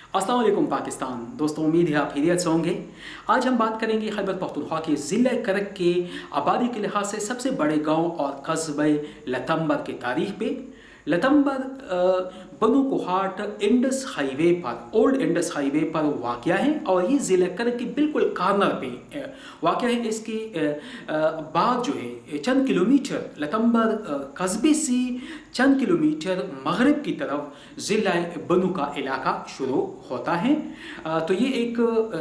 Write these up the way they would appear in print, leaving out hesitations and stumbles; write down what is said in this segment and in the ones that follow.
अस्सलाम वालेकुम पाकिस्तान। दोस्तों, उम्मीद है आप खैरियत से होंगे। आज हम बात करेंगे खैबर पख्तूनख्वा के ज़िला करक के आबादी के लिहाज से सबसे बड़े गांव और कस्बे लतम्बर की तारीख पे। लतम्बर बनु कोहाट इंडस हाईवे पर, ओल्ड इंडस हाईवे पर वाक़या है और ये ज़िला करक के बिल्कुल कॉर्नर पे वाक़या है। इसके बाद जो है चंद किलोमीटर लतम्बर कस्बे से चंद किलोमीटर मगरब की तरफ ज़िला बनु का इलाका शुरू होता है। तो ये एक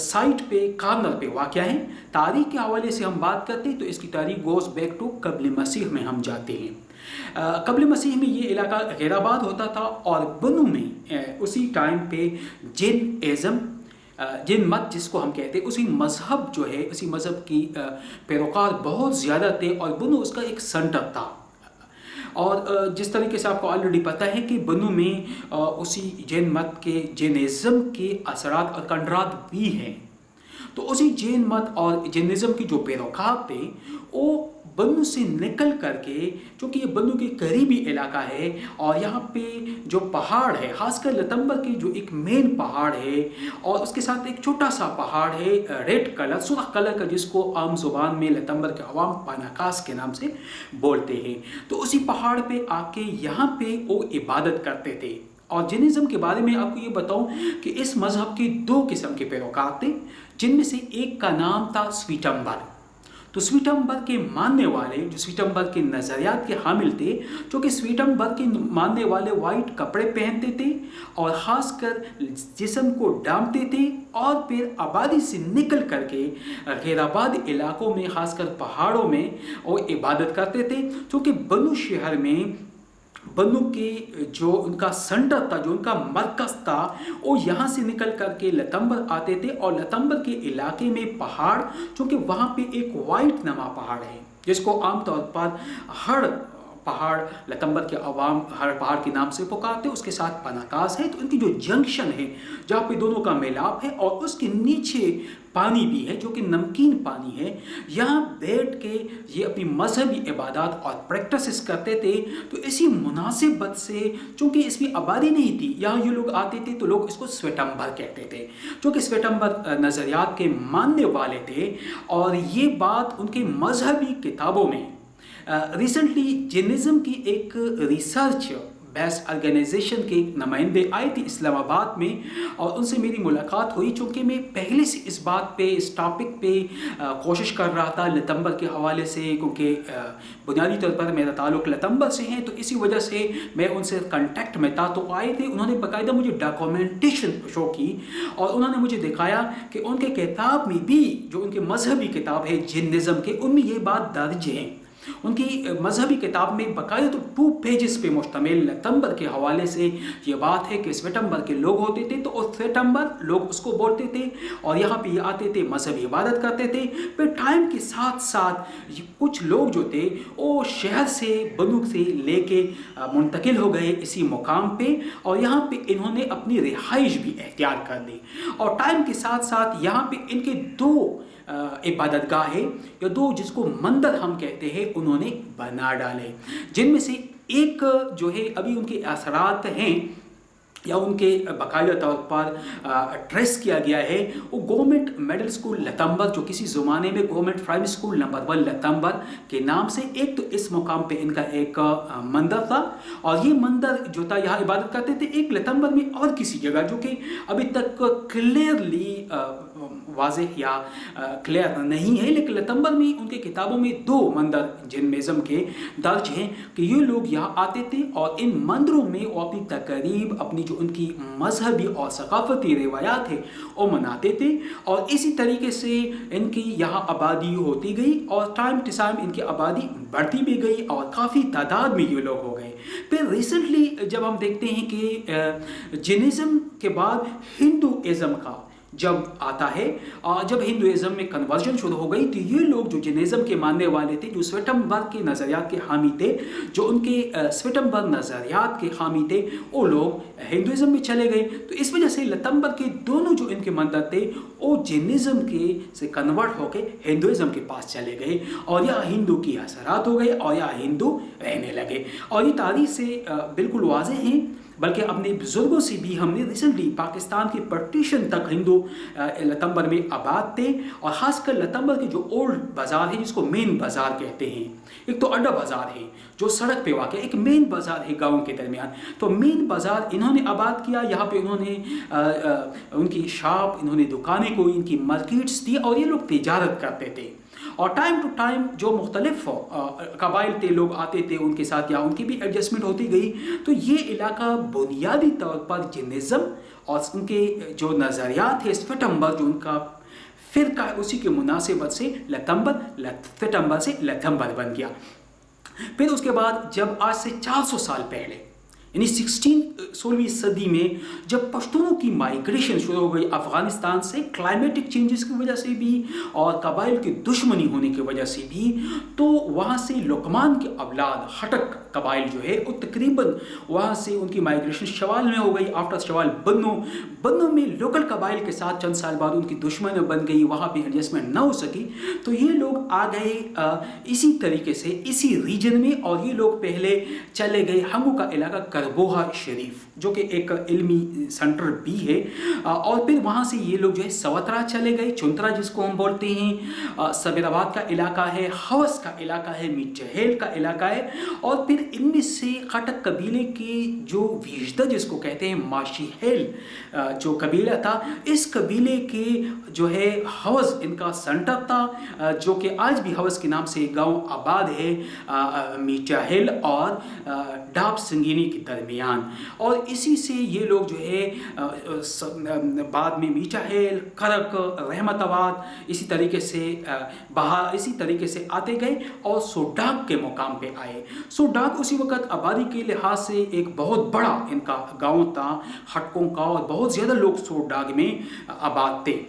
साइट पे कॉर्नर पे वाक़या है। तारीख के हवाले से हम बात करते हैं तो इसकी तारीख गोज़ बैक टू कबल मसीह में हम जाते हैं। कबल मसीह में ये इलाका गैराबाद होता था और बनु में उसी टाइम पे जिन मत जिसको हम कहते हैं, उसी मज़हब जो है, उसी मज़हब की पैरोकार बहुत ज़्यादा थे और बनु उसका एक सेंटर था। और जिस तरीके से आपको ऑलरेडी पता है कि बनु में उसी जैन मत के जैनिज़्म के असरात और कंडरात भी हैं। तो उसी जैन मत और जैनिज़्म के जो पैरोकार थे वो बनु से निकल करके, चूँकि ये बनु के करीबी इलाका है और यहाँ पे जो पहाड़ है, खासकर लतम्बर के जो एक मेन पहाड़ है और उसके साथ एक छोटा सा पहाड़ है रेड कलर, सुर्ख कलर का, जिसको आम जुबान में लतम्बर के अवाम पानाकास के नाम से बोलते हैं। तो उसी पहाड़ पे आके यहाँ पे वो इबादत करते थे। और जैनिज़्म के बारे में आपको ये बताऊं कि इस मज़हब के दो किस्म के पैरोकार थे, जिनमें से एक का नाम था स्वीटम्बर। तो स्वीटम्बर के मानने वाले, जो स्वीटम्बर के नज़रियात के हामिल थे, जो कि स्वीटम्बर के मानने वाले वाइट कपड़े पहनते थे और ख़ासकर जिस्म को डांपते थे और फिर आबादी से निकल करके गैराबाद इलाकों में, ख़ासकर पहाड़ों में वो इबादत करते थे। क्योंकि बनु शहर में बनु के जो उनका सेंटर था, जो उनका मरकज़ था, वो यहाँ से निकल करके लतम्बर आते थे और लतम्बर के इलाके में पहाड़, चूँकि वहाँ पे एक वाइट नमा पहाड़ है जिसको आमतौर पर हर पहाड़ लतम्बर के अवाम हर पहाड़ के नाम से पुकारते, उसके साथ पनाकास है। तो उनकी जो जंक्शन है जहाँ पे दोनों का मिलाप है और उसके नीचे पानी भी है जो कि नमकीन पानी है, यहाँ बैठ के ये अपनी मजहबी इबादत और प्रैक्टिस करते थे। तो इसी मुनासिबत से, चूँकि इसमें आबादी नहीं थी, यहाँ ये लोग आते थे तो लोग इसको स्वेटम्बर कहते थे, जो कि स्वेटम्बर नज़रियात के मानने वाले थे। और ये बात उनके मजहबी किताबों में रिसेंटली जैनिज़्म की एक रिसर्च बेस्ड ऑर्गेनाइजेशन के नुमाइंदे आए थे इस्लामाबाद में और उनसे मेरी मुलाकात हुई। चूँकि मैं पहले से इस बात पे, इस टॉपिक पे कोशिश कर रहा था लतम्बर के हवाले से, क्योंकि बुनियादी तौर पर मेरा ताल्लुक़ लतम्बर से है, तो इसी वजह से मैं उनसे कांटेक्ट में था। तो आए थे, उन्होंने बाकायदा मुझे डॉक्यूमेंटेशन शो की और उन्होंने मुझे दिखाया कि उनके किताब में भी, जो उनके मजहबी किताब है जैनिज़्म के, उनमें ये बात दर्ज है। उनकी मजहबी किताब में बाकायदा तो 2 पेजेस पे मुश्तमिल लतम्बर के हवाले से ये बात है कि स्वेटम्बर के लोग होते थे तो स्वेटम्बर लोग उसको बोलते थे और यहाँ पे ये आते थे, मजहबी इबादत करते थे। फिर टाइम के साथ साथ कुछ लोग जो थे वो शहर से, बनु से लेके मुंतकिल हो गए इसी मुकाम पे और यहाँ पे इन्होंने अपनी रिहाइश भी इख्तियार कर ली। और टाइम के साथ साथ यहाँ पे इनके 2 इबादतगाह है या 2 जिसको मंदिर हम कहते हैं, उन्होंने बना डाले, जिनमें से एक जो है अभी उनके असरात हैं या उनके बाकायदा तौर पर ट्रेस किया गया है, वो गवर्नमेंट मिडिल स्कूल लतम्बर, जो किसी ज़माने में गवर्नमेंट प्राइमरी स्कूल नंबर 1 लतम्बर के नाम से, एक तो इस मुकाम पे इनका एक मंदिर था और ये मंदिर जो था यहाँ इबादत करते थे। एक लतम्बर में और किसी जगह जो कि अभी तक क्लियरली वाज़ेह या क्लियर नहीं है, लेकिन लतम्बर में उनके किताबों में 2 मंदिर जैनिज़्म के दर्ज हैं कि ये लोग यहाँ आते थे और इन मंदिरों में वो अपनी तकरीब, अपनी जो उनकी मजहबी और सकाफती रिवायात है वो मनाते थे। और इसी तरीके से इनकी यहाँ आबादी होती गई और टाइम टू टाइम इनकी आबादी बढ़ती भी गई और काफ़ी तादाद में ये लोग हो गए। फिर रिसेंटली जब हम देखते हैं कि जैनिज़्म के बाद हिंदुइज़्म का जब आता है और जब हिंदुइज़्म में कन्वर्जन शुरू हो गई, तो ये लोग जो जैनिज़्म के मानने वाले थे, जो स्वेटम्बर के नज़रियात के हामी थे, जो उनके स्वेटम्बर नज़रियात के हामी थे, वो लोग हिंदुइज़्म में चले गए। तो इस वजह से लतम्बर के दोनों जो इनके मंदिर थे वो जैनिज़्म के से कन्वर्ट होकर हिंदुइज़्म के पास चले गए और यहाँ हिंदू की असरात हो गए और यहाँ हिंदू रहने लगे। और ये तारीख से बिल्कुल वाज़ेह है بلکہ اپنے بزرگوں سے بھی ہم نے ریسنٹلی پاکستان کے پارٹیشن تک ہندو لتمبر میں آباد تھے، اور خاص کر لتمبر کے جو اولڈ بازار ہے جس کو مین بازار کہتے ہیں، ایک تو اڈا بازار ہے جو سڑک پہ واقع ہے، ایک مین بازار ہے گاؤں کے درمیان، تو مین بازار انہوں نے آباد کیا، یہاں پہ انہوں نے ان کی شاپ، انہوں نے دکانیں کوئی، ان کی مارکیٹس تھی، اور یہ لوگ تجارت کرتے تھے، اور ٹائم ٹو ٹائم جو مختلف قبائل تھے لوگ آتے تھے ان کے ساتھ، یا ان کی بھی ایڈجسٹمنٹ ہوتی گئی، تو یہ علاقہ بنیادی طور پر جینزم اور ان کے جو نظریات ہے سویٹمبر جو ان کا فرقہ ہے اسی کے مناسبت سے لتمبر سے لتمبر بن گیا۔ پھر اس کے بعد جب آج سے 400 سال پہلے یعنی 16ویں صدی میں جب پشتونوں کی مائیگریشن شروع ہو گئی افغانستان سے، کلائمیٹک چینجز کی وجہ سے بھی اور قبائل کی دشمنی ہونے کی وجہ سے بھی، تو وہاں سے لقمان کے اولاد ہٹک قبائل جو ہے وہ تقریباً وہاں سے ان کی مائیگریشن شوال میں ہو گئی، آفٹر شوال بنو میں لوکل قبائل کے ساتھ چند سال بعد ان کی دشمنی بن گئی، وہاں پہ ایڈجسٹمنٹ نہ ہو سکی، تو یہ لوگ آ گئے اسی طریقے سے اسی ریجن میں، اور یہ لوگ پہلے چلے گئے ہنگو کا علاقہ کربوہا شریف جو کہ ایک علمی سینٹر بھی ہے، اور پھر وہاں سے یہ لوگ جو ہے سوترا چلے گئے، چنترا جس کو ہم بولتے ہیں، سبیر آباد کا علاقہ ہے، حوث کا علاقہ ہے، میٹھہیل کا علاقہ ہے، اور پھر ان میں سے خٹک قبیلے کے جو ویژدہ جس کو کہتے ہیں ماشیہیل جو قبیلہ تھا، اس قبیلے کے جو ہے حوث ان کا سینٹر تھا، جو کہ آج بھی حوث کے نام سے گاؤں آباد ہے میٹھہیل اور ڈاب سنگینی کے درمیان، اور اسی سے یہ لوگ جو ہے بعد میں میٹھہیل، کرک، رحمت آباد اسی طریقے سے آتے گئے اور سوڈاک کے مقام پہ آئے۔ سوڈاک اسی وقت آبادی کے لحاظ سے ایک بہت بڑا ان کا گاؤں تھا ہٹکوں کا، اور بہت زیادہ لوگ سوڈاک میں آباد تھے۔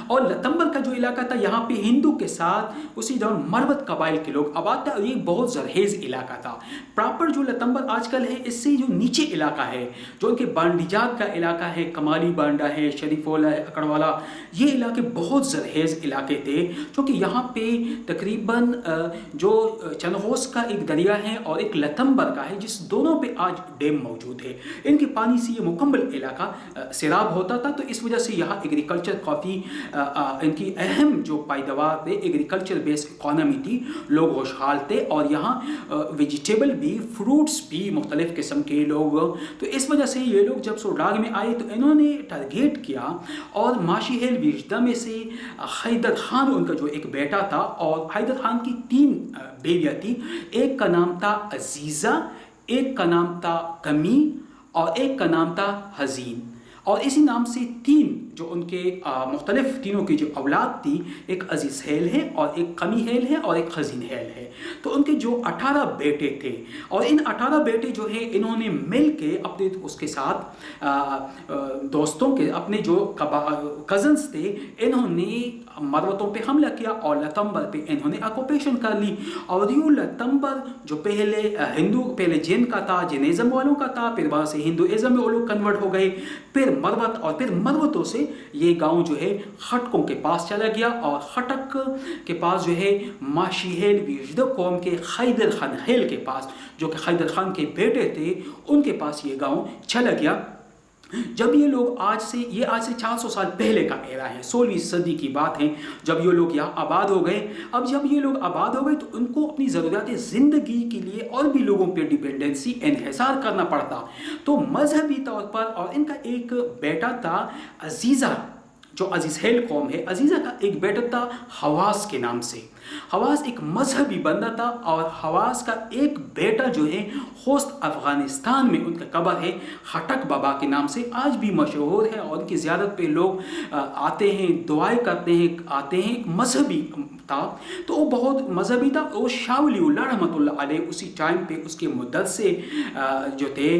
اور لتمبر کا جو علاقہ تھا یہاں پہ ہندو کے ساتھ اسی دوران مروت قبائل کے لوگ آباد تھے، اور یہ بہت زرخیز علاقہ تھا۔ پراپر جو لتمبر آج کل ہے اس سے جو نیچے علاقہ ہے جو ان کے بانڈی جات کا علاقہ ہے، کمالی بانڈا ہے، شریف والا ہے، اکڑوالا، یہ علاقے بہت زرخیز علاقے تھے، کیونکہ یہاں پہ تقریباً جو چنغوز کا ایک دریا ہے اور ایک لتمبر کا ہے جس دونوں پہ آج ڈیم موجود ہے، ان کے پانی سے یہ مکمل علاقہ سیراب ہوتا تھا، تو اس وجہ سے یہاں ایگریکلچر کافی ان کی اہم جو پیداوار تھے، ایگریکلچر بیس اکانومی تھی، لوگ خوشحال تھے، اور یہاں ویجیٹیبل بھی، فروٹس بھی مختلف قسم کے لوگ، تو اس وجہ سے یہ لوگ جب سوڈاک میں آئے تو انہوں نے ٹارگیٹ کیا، اور ماشیہیل ویژدہ میں سے حیدر خان ان کا جو ایک بیٹا تھا، اور حیدر خان کی 3 بیویاں تھیں، ایک کا نام تھا عزیزہ، ایک کا نام تھا کمی، اور ایک کا نام تھا حزین، اور اسی نام سے 3 جو ان کے مختلف تینوں کی جو اولاد تھی، ایک عزیز ہیل ہے، اور ایک کمی ہیل ہے، اور ایک حزین ہیل ہے، تو ان کے جو 18 بیٹے تھے، اور ان 18 بیٹے جو ہے انہوں نے مل کے اپنے اس کے ساتھ دوستوں کے اپنے جو کزنس تھے، انہوں نے مروتوں پہ حملہ کیا اور لتمبر پہ انہوں نے آکوپیشن کر لی، اور یہ لتمبر جو پہلے جین کا تھا، جینزم والوں کا تھا، پھر وہاں سے ہندوازم میں وہ لوگ کنورٹ ہو گئے، پھر مروت، اور پھر مروتوں سے یہ گاؤں جو ہے خٹکوں کے پاس چلا گیا، اور خٹک کے پاس جو ہے ماشیہیل ویژدہ قوم کے حیدر خان ہیل کے پاس، جو کہ حیدر خان کے بیٹے تھے، ان کے پاس یہ گاؤں چلا گیا۔ جب یہ لوگ آج سے 400 سال پہلے کا ایرا ہے، 16ویں صدی کی بات ہے، جب یہ لوگ یہاں آباد ہو گئے، اب جب یہ لوگ آباد ہو گئے تو ان کو اپنی ضروریات زندگی کے لیے اور بھی لوگوں پہ ڈیپینڈنسی انحصار کرنا پڑتا، تو مذہبی طور پر، اور ان کا ایک بیٹا تھا عزیزہ جو عزیز ہیل قوم ہے، عزیزہ کا ایک بیٹا تھا حواس کے نام سے، حواس ایک مذہبی بندہ تھا، اور حواس کا ایک بیٹا جو ہے خوست افغانستان میں ان کا قبر ہے خٹک بابا کے نام سے، آج بھی مشہور ہے، اور ان کی زیارت پہ لوگ آتے ہیں، دعائیں کرتے ہیں، آتے ہیں، ایک مذہبی تھا، تو وہ بہت مذہبی تھا، وہ شاہ ولی اللہ رحمۃ اللہ علیہ اسی ٹائم پہ اس کے مدرسے جو تھے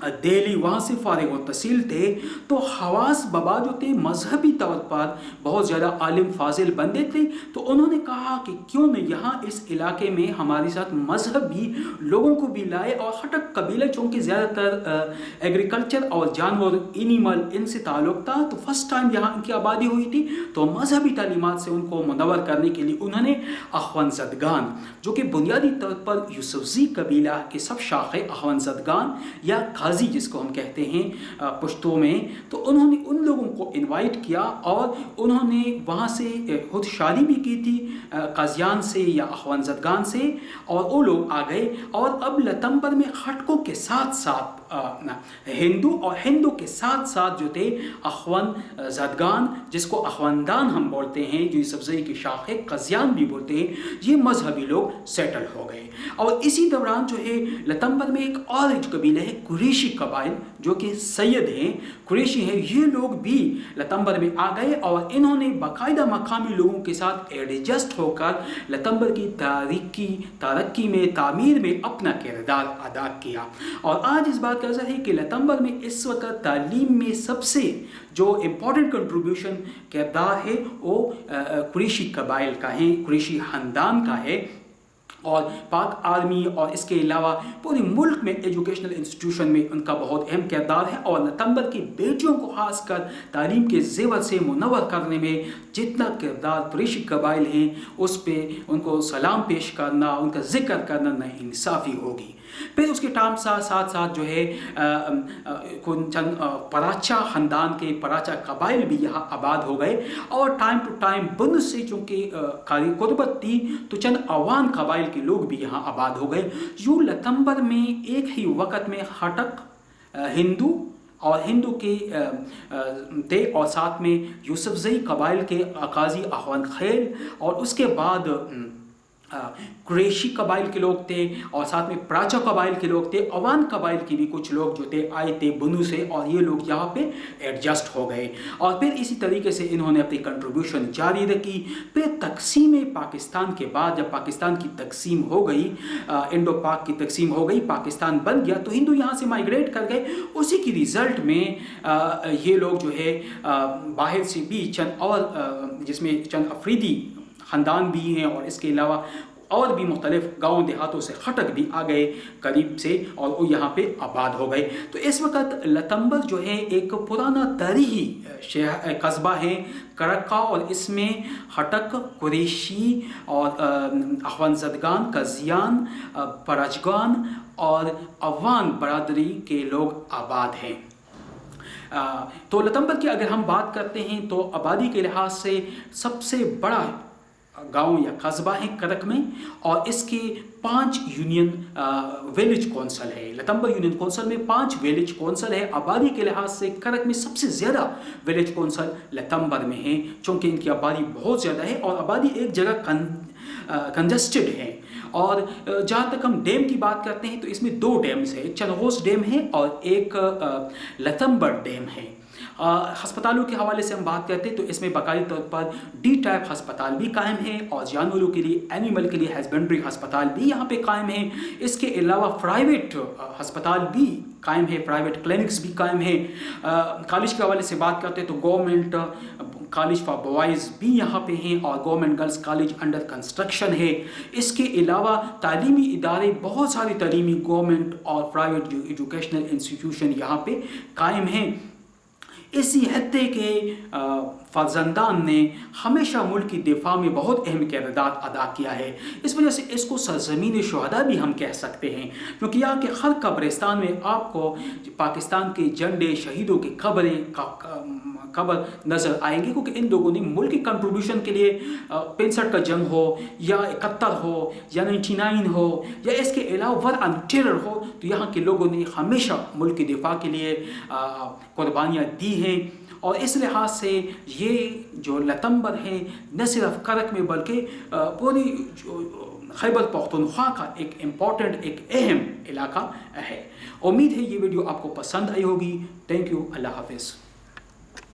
दिल्ली वहाँ से फारिग और तहसील थे, तो हवास बाबा जो थे मजहबी तौर पर बहुत ज़्यादा आलिम फाजिल बंदे थे। तो उन्होंने कहा कि क्यों न यहाँ इस इलाके में हमारे साथ मजहबी लोगों को भी लाए, और हटक कबीला चूँकि ज़्यादातर एग्रीकल्चर और जानवर एनिमल इनसे ताल्लुक़ था, तो फर्स्ट टाइम यहाँ इनकी आबादी हुई थी, तो मजहबी तालीमात से उनको मुनव्वर करने के लिए उन्होंने अख़वंज़दगान, जो कि बुनियादी तौर पर यूसुफ़ज़ी कबीला के सब शाखे अख़वंज़दगान या काजी जिसको हम कहते हैं पश्तो में, तो उन्होंने उन लोगों को इनवाइट किया और उन्होंने वहाँ से खुद शादी भी की थी काजियान से या अख़वंज़दगान से, और वो लोग आ गए। और अब लतम्बर में खटकों के साथ साथ हिंदू और हिंदू के साथ साथ जो थे अख़वंज़दगान, जिसको अख़वंदान हम बोलते हैं, जो यूसुफ़ज़ई की शाख है, काजियान भी बोलते हैं, ये मजहबी लोग सेटल हो गए। और इसी दौरान जो है लतम्बर में एक और कबीला है कुरैशी कबाइल, जो कि सैयद हैं, कुरैशी हैं, ये लोग भी लतम्बर में आ गए और इन्होंने बाकायदा मकामी लोगों के साथ एडजस्ट होकर लतम्बर की तरक्की में, तामीर में अपना किरदार अदा किया। और आज इस बात का असर है कि लतम्बर में इस वक्त तालीम में सबसे जो इम्पोर्टेंट कंट्रीब्यूशन किरदार है वो कुरैशी कबाइल का है, कुरैशी ख़ानदान का है। और पाक आर्मी और इसके अलावा पूरे मुल्क में एजुकेशनल इंस्टीट्यूशन में उनका बहुत अहम किरदार है। और लतम्बर की बेटियों को खासकर तालीम के ज़ेवर से मुनव्वर करने में जितना किरदार कुरैशी कबाइल हैं, उस पर उनको सलाम पेश करना, उनका ज़िक्र करना नाइंसाफ़ी होगी। फिर उसके टाइम साथ साथ जो है चंद पराचा ख़ानदान के पराचा कबाइल भी यहाँ आबाद हो गए। और टाइम टू टाइम बन से चूँकि कारी कुर्बत थी, तो चंद अवान कबाइल के लोग भी यहाँ आबाद हो गए। यूँ लतम्बर में एक ही वक़्त में हटक हिंदू और हिंदू के थे, और साथ में यूसुफ़ज़ई कबाइल के काजी अख़वंद खैल, और उसके बाद कुरैशी कबाइल के लोग थे, और साथ में पराचा कबाइल के लोग थे, अवान कबाइल के भी कुछ लोग जो थे आए थे बनु से, और ये लोग यहाँ पे एडजस्ट हो गए। और फिर इसी तरीके से इन्होंने अपनी कंट्रीब्यूशन जारी रखी। फिर तकसीम पाकिस्तान के बाद जब पाकिस्तान की तकसीम हो गई, इंडो पाक की तकसीम हो गई, पाकिस्तान बन गया, तो हिंदू यहाँ से माइग्रेट कर गए। उसी की रिज़ल्ट में ये लोग जो है बाहर से भी चंद और जिसमें चंद अफरीदी ख़ानदान भी हैं, और इसके अलावा और भी मुख्तलिफ गाँव देहातों से खटक भी आ गए करीब से, और वो यहाँ पे आबाद हो गए। तो इस वक्त लतम्बर जो है एक पुराना तारीख़ी कस्बा है करक्का, और इसमें हटक, कुरैशी और अख़वंज़दगान, काजियान, परजगान और अवान बरादरी के लोग आबाद हैं। तो लतम्बर की अगर हम बात करते हैं तो आबादी के लिहाज से सबसे बड़ा गांव या कस्बा है करक में, और इसके 5 यूनियन विलेज कौंसल है। लतम्बर यूनियन कौंसल में 5 विलेज कौंसल है। आबादी के लिहाज से करक में सबसे ज़्यादा विलेज कौंसल लतम्बर में है, चूँकि इनकी आबादी बहुत ज़्यादा है और आबादी एक जगह कंजस्टेड है। और जहाँ तक हम डैम की बात करते हैं तो इसमें 2 डैम्स है, एक चनगोस डैम है और एक लतम्बर डैम है। हस्पतालों के हवाले से हम बात करते हैं तो इसमें बाकायदा तौर पर डी टाइप हस्पताल भी कायम है, और जानवरों के लिए, एनिमल के लिए हस्बेंड्री हस्पताल भी यहाँ पे कायम है। इसके अलावा प्राइवेट हस्पताल भी कायम है, प्राइवेट क्लिनिक्स भी कायम है। कॉलेज के हवाले से बात करते हैं तो गवर्नमेंट कॉलेज फॉर बॉयज़ भी यहाँ पे हैं, और government girls college under construction है। इसके अलावा तालीमी इदारे, बहुत सारी तालीमी गवर्नमेंट और प्राइवेट एजुकेशनल इंस्टीट्यूशन यहाँ पे कायम हैं। इसी हत्ते के फर्जंदान ने हमेशा मुल्क की दिफा में बहुत अहम किरदार अदा किया है। इस वजह से इसको सरज़मीन शुहदा भी हम कह सकते हैं, क्योंकि यहाँ के हर कब्रिस्तान में आपको पाकिस्तान के झंडे, शहीदों की कब्र नज़र आएंगे, क्योंकि इन लोगों ने मुल्क की कंट्रीब्यूशन के लिए 65 का जंग हो या 71 हो या 99 हो या इसके अलावा वार ऑन टेरर हो, तो यहाँ के लोगों ने हमेशा मुल्क की दिफा के लिए कुर्बानियाँ दी हैं। और इस लिहाज से ये जो लतम्बर है न सिर्फ करक में बल्कि पूरी खैबर पख्तूनख्वा का एक इम्पॉर्टेंट, एक अहम इलाका है। उम्मीद है ये वीडियो आपको पसंद आई होगी। Thank you. अल्लाह हाफिज़।